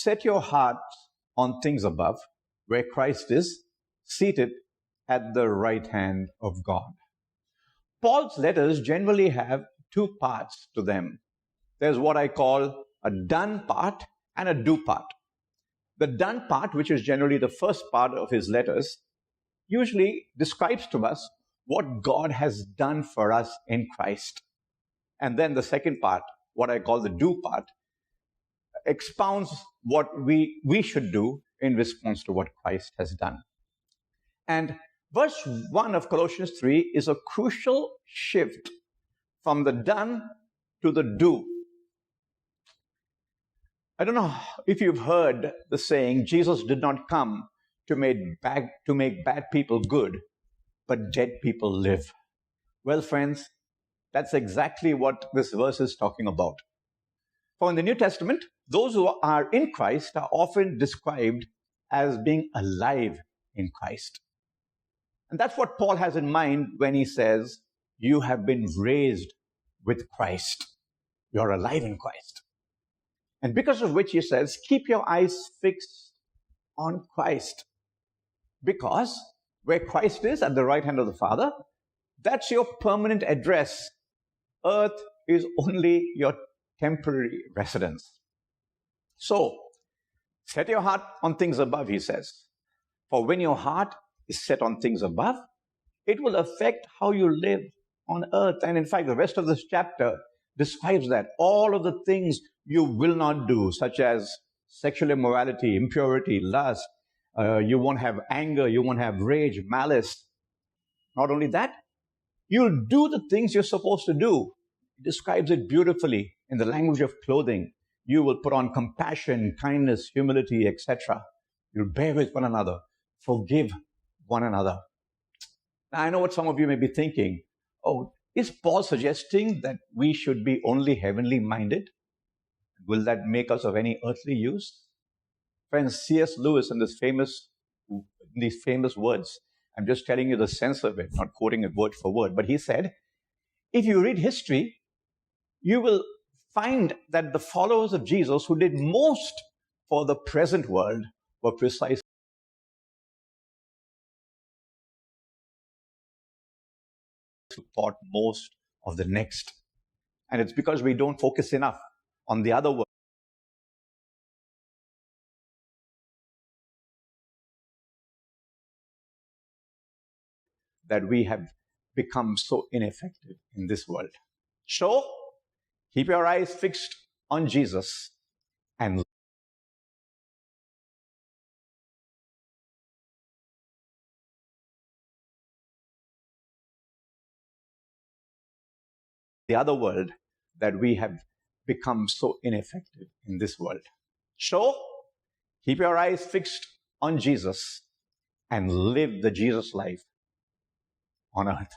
Set your hearts on things above, where Christ is seated at the right hand of God. Paul's letters generally have two parts to them. There's what I call a done part and a do part. The done part, which is generally the first part of his letters, usually describes to us what God has done for us in Christ. And then the second part, what I call the do part, expounds what we should do in response to what Christ has done. And verse 1 of Colossians 3 is a crucial shift from the done to the do. I don't know if you've heard the saying, Jesus did not come to make bad people good, but dead people live. Well, friends, that's exactly what this verse is talking about. For in the New Testament, those who are in Christ are often described as being alive in Christ. And that's what Paul has in mind when he says, you have been raised with Christ. You're alive in Christ. And because of which he says, keep your eyes fixed on Christ. Because where Christ is at the right hand of the Father, that's your permanent address. Earth is only your temporary residence. So, set your heart on things above, he says. For when your heart is set on things above, it will affect how you live on earth. And in fact, the rest of this chapter describes that. All of the things you will not do, such as sexual immorality, impurity, lust. You won't have anger, you won't have rage, malice. Not only that, you'll do the things you're supposed to do. It describes it beautifully in the language of clothing. You will put on compassion, kindness, humility, etc. You'll bear with one another, forgive one another. Now, I know what some of you may be thinking. Oh, is Paul suggesting that we should be only heavenly minded? Will that make us of any earthly use? Friends, C.S. Lewis in these famous words, I'm just telling you the sense of it, not quoting it word for word, but he said, if you read history, you will find that the followers of Jesus who did most for the present world were precisely who thought most of the next. And it's because we don't focus enough on the other world that we have become so ineffective in this world. So, keep your eyes fixed on Jesus and the other world that we have become so ineffective in this world. So, keep your eyes fixed on Jesus and live the Jesus life on earth.